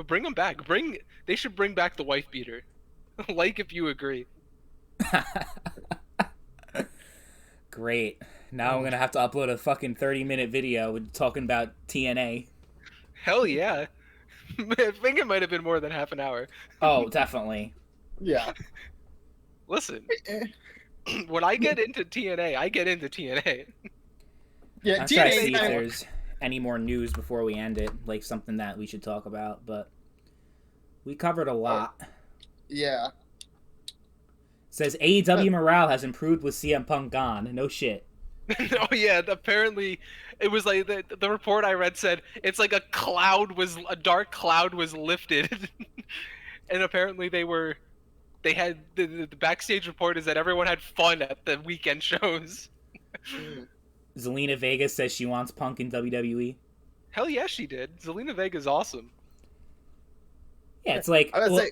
But bring them back. They should bring back the wife beater. Like if you agree. Great. Now I'm gonna have to upload a fucking 30-minute video talking about TNA. Hell yeah. I think it might have been more than half an hour. Oh, definitely. Yeah. Listen, when I get into TNA, I get into TNA. Yeah, I'm trying to see if TNA. there's any more news before we end it, like something that we should talk about, but we covered a lot. Yeah. Says AEW morale has improved with CM Punk gone. No shit. Oh yeah, apparently it was like the report I read said it's like a dark cloud was lifted. And apparently they had the backstage report is that everyone had fun at the weekend shows. Zelina Vega says she wants Punk in WWE. Hell yeah, she did. Zelina Vega's awesome. Yeah, it's like I would say,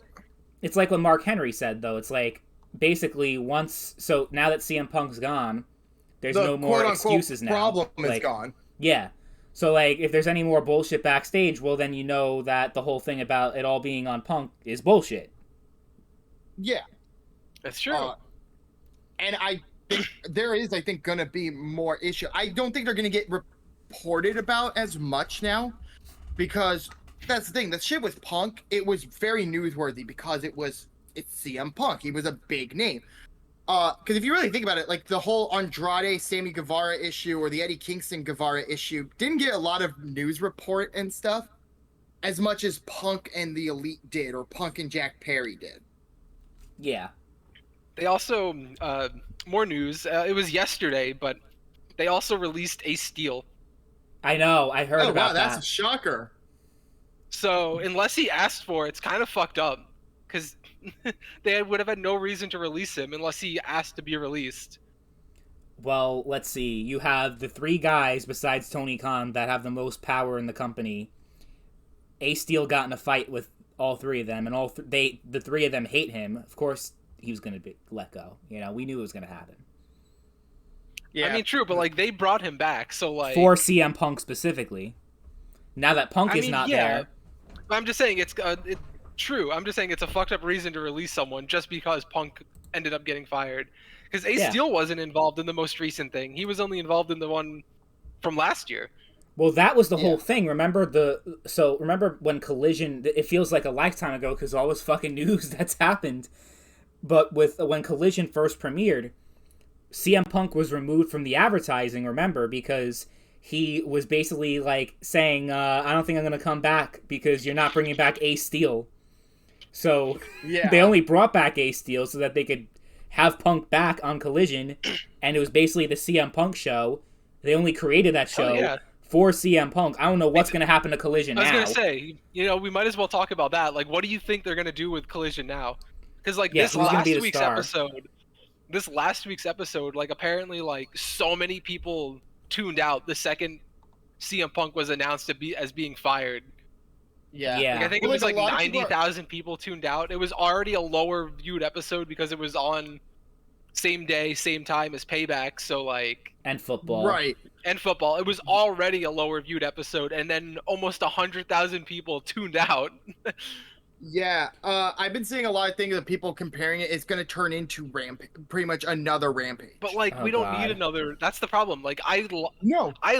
it's like what Mark Henry said though. It's like basically now that CM Punk's gone, there's the no more quote-unquote excuses now. problem is Like, gone. Yeah. So like if there's any more bullshit backstage, well then you know that the whole thing about it all being on Punk is bullshit. Yeah. That's true. And I think there is, going to be more issue. I don't think they're going to get reported about as much now, because that's the thing. The shit with Punk, it was very newsworthy because it's CM Punk. He was a big name. Because if you really think about it, like the whole Andrade Sammy Guevara issue or the Eddie Kingston Guevara issue didn't get a lot of news report and stuff as much as Punk and the Elite did, or Punk and Jack Perry did. Yeah. They also more news. It was yesterday, but they also released Ace Steel. I know. I heard about that's that. a shocker. So unless he asked for it, it's kind of fucked up. Because they would have had no reason to release him unless he asked to be released. Well, let's see. You have the three guys besides Tony Khan that have the most power in the company. Ace Steel got in a fight with all three of them, and the three of them hate him. Of course, he was going to be let go. You know, we knew it was going to happen. Yeah. I mean, true, but like they brought him back, so like for CM Punk specifically. Now that Punk is not there, I'm just saying it's true. I'm just saying it's a fucked up reason to release someone just because Punk ended up getting fired. Because Ace Steel wasn't involved in the most recent thing. He was only involved in the one from last year. Well, that was the whole thing. Remember when Collision? It feels like a lifetime ago because all this fucking news that's happened. But when Collision first premiered, CM Punk was removed from the advertising. Remember, because he was basically like saying, "I don't think I'm going to come back because you're not bringing back Ace Steel." So they only brought back Ace Steel so that they could have Punk back on Collision, and it was basically the CM Punk show. They only created that show for CM Punk. I don't know what's going to happen to Collision now. I was going to say, we might as well talk about that. Like, what do you think they're going to do with Collision now? Because like this last week's episode, like apparently like so many people tuned out the second CM Punk was announced as being fired. Yeah. Like, I think it was like 90,000 people tuned out. It was already a lower viewed episode because it was on same day, same time as Payback. So like and football, right? And football. It was already a lower viewed episode, and then almost 100,000 people tuned out. Yeah, I've been seeing a lot of things of people comparing it. It's going to turn into pretty much another Rampage. But like, we don't need another. That's the problem. Like, I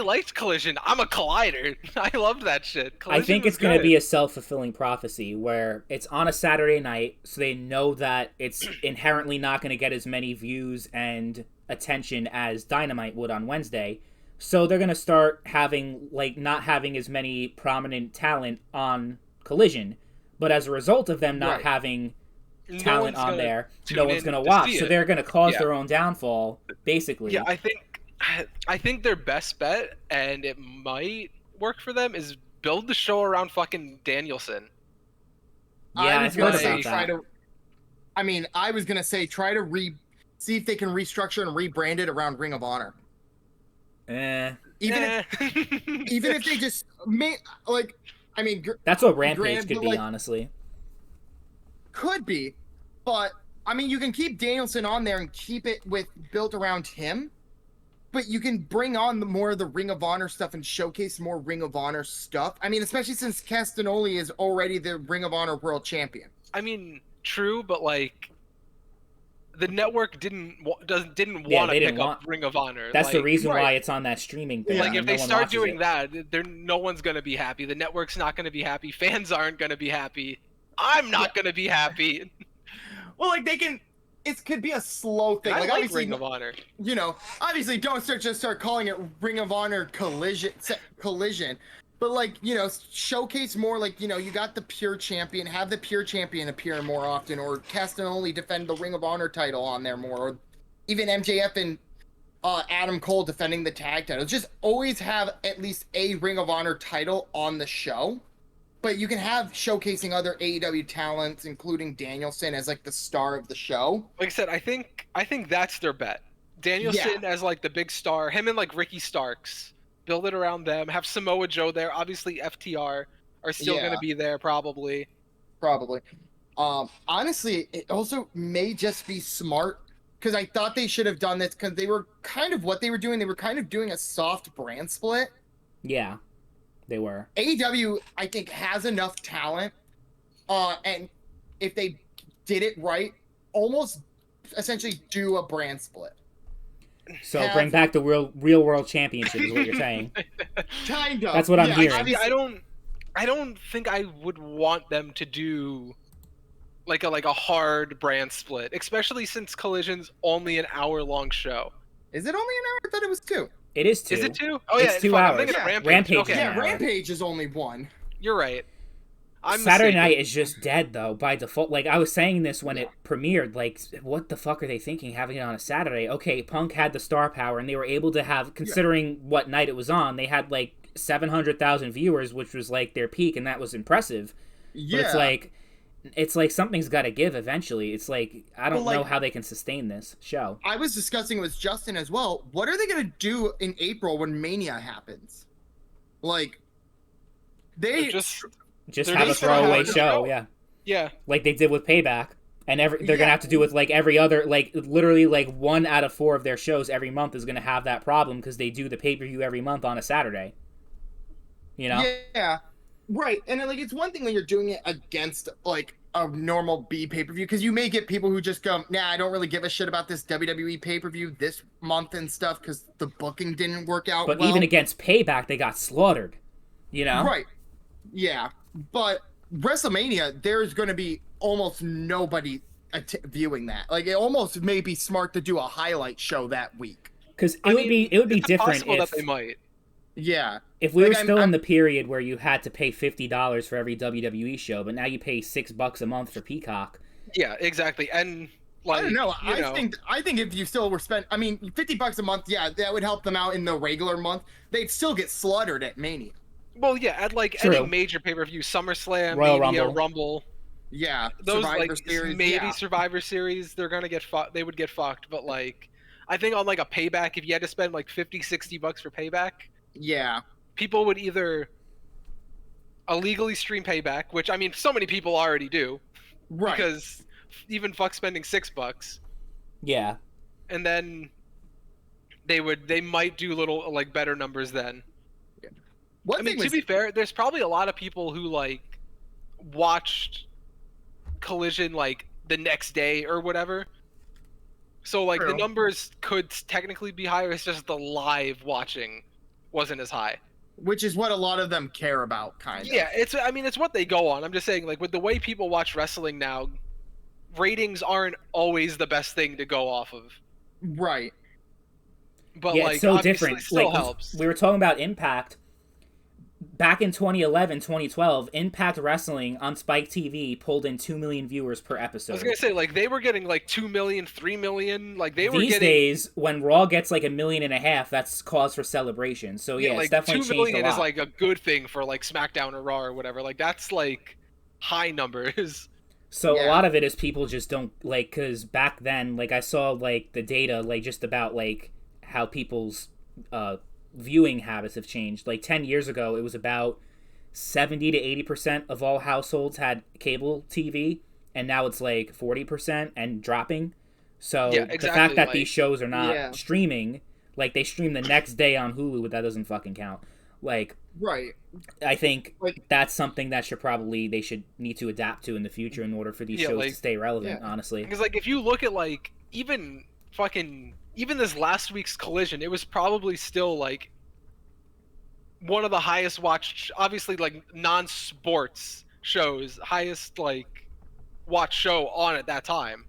liked Collision. I'm a Collider. I loved that shit. Collision I think it's going to be a self-fulfilling prophecy where it's on a Saturday night, so they know that it's inherently not going to get as many views and attention as Dynamite would on Wednesday. So they're going to start having not having as many prominent talent on Collision. But as a result of them not having talent on there, no one's going to watch. So they're going to cause their own downfall, basically. Yeah, I think their best bet, and it might work for them, is build the show around fucking Danielson. Yeah, I've heard about that. I was going to say try to see if they can restructure and rebrand it around Ring of Honor. Even if they just that's what Rampage could be, honestly. Could be, but you can keep Danielson on there and keep it built around him. but you can bring on more of the Ring of Honor stuff and showcase more Ring of Honor stuff. I mean, especially since Castagnoli is already the Ring of Honor World Champion. I mean, true, but like the network didn't want to pick up Ring of Honor. That's like, the reason why it's on that streaming thing. Like if they start doing that, no one's gonna be happy. The network's not gonna be happy. Fans aren't gonna be happy. I'm not gonna be happy. Well, like they can. It could be a slow thing. I like obviously, Ring of Honor. You know, obviously, don't start calling it Ring of Honor Collision. But like, you know, showcase more. Like, you know, you got the Pure Champion. Have the Pure Champion appear more often, or Castagnoli defend the Ring of Honor title on there more, or even MJF and Adam Cole defending the tag title. Just always have at least a Ring of Honor title on the show. But you can have showcasing other AEW talents, including Danielson as like the star of the show. Like I said, I think that's their bet. Danielson as like the big star, him and like Ricky Starks, build it around them. Have Samoa Joe there. Obviously, FTR are still going to be there probably. Probably. Honestly, it also may just be smart because I thought they should have done this because they were kind of what they were doing. They were kind of doing a soft brand split. Yeah. They were. AEW, I think, has enough talent, and if they did it right, almost essentially do a brand split. So bring back the real world championship is what you're saying. Kind of. That's what I'm hearing. I don't think I would want them to do like a hard brand split, especially since Collision's only an hour-long show. Is it only an hour? I thought it was 2. It is 2. Is it 2? Oh yeah, it's 2 hours. I'm thinking of Rampage. Okay. Yeah, Rampage is only 1. You're right. Saturday night is just dead though by default. Like I was saying this when it premiered. Like what the fuck are they thinking having it on a Saturday? Okay, Punk had the star power and they were able to have, considering what night it was on, they had like 700,000 viewers, which was like their peak, and that was impressive. Yeah. But it's like something's got to give eventually. It's like I don't know how they can sustain this show. I was discussing with Justin as well. What are they going to do in April when Mania happens? Like they just have a throwaway show, yeah, like they did with Payback, and they're gonna have to do with like every other, like literally like 1 out of 4 of their shows every month is gonna have that problem because they do the pay-per-view every month on a Saturday. You know? Yeah. Right, and like it's one thing when you're doing it against like a normal B pay-per-view because you may get people who just go, nah, I don't really give a shit about this WWE pay-per-view this month and stuff because the booking didn't work out. But even against Payback, they got slaughtered. You know? Right. Yeah, but WrestleMania, there's going to be almost nobody viewing that. Like it almost may be smart to do a highlight show that week. Because it would be different if that they might. Yeah. If we were still in the period where you had to pay $50 for every WWE show, but now you pay $6 a month for Peacock. Yeah, exactly. And like, I don't know. I think if you still were $50 a month, yeah, that would help them out in the regular month. They'd still get slaughtered at Mania. Well, yeah, at like True. any major pay-per-view, SummerSlam, Royal Mania, Rumble. Yeah, those Survivor Series, Survivor Series, they're gonna get fucked. They would get fucked. But like, I think on like a Payback, if you had to spend like $50-$60 for Payback, yeah, people would either illegally stream Payback, which I mean, so many people already do, right? Because even fuck spending $6. Yeah, and then they might do little like better numbers then. I mean, to be fair, there's probably a lot of people who like watched Collision like the next day or whatever. So like the numbers could technically be higher. It's just the live watching wasn't as high. Which is what a lot of them care about, kind of. Yeah, it's what they go on. I'm just saying, like with the way people watch wrestling now, ratings aren't always the best thing to go off of. Right. But yeah, like it's so obviously different. it still like helps. we were talking about Impact. Back in 2011, 2012, Impact Wrestling on Spike TV pulled in 2 million viewers per episode. I was gonna say, like, they were getting like 2 million, 3 million. Like they were These getting. days, when Raw gets like 1.5 million, that's cause for celebration. So yeah, like it's definitely 2 million changed a lot. is like a good thing for like SmackDown or Raw or whatever. Like that's like high numbers. So a lot of it is people just don't like, because back then, like I saw like the data, like just about like how people's viewing habits have changed. Like 10 years ago, it was about 70 to 80% of all households had cable TV, and now it's like 40% and dropping. So the fact that these shows are not streaming, Like they stream the next day on Hulu, but that doesn't fucking count. Like Right. I think Like that's something that they should need to adapt to in the future in order for these Yeah, shows like- to stay relevant. Yeah. Honestly, Because like if you look at like even this last week's Collision, it was probably still like one of the highest watched, obviously like non-sports shows, highest like watched show on at that time.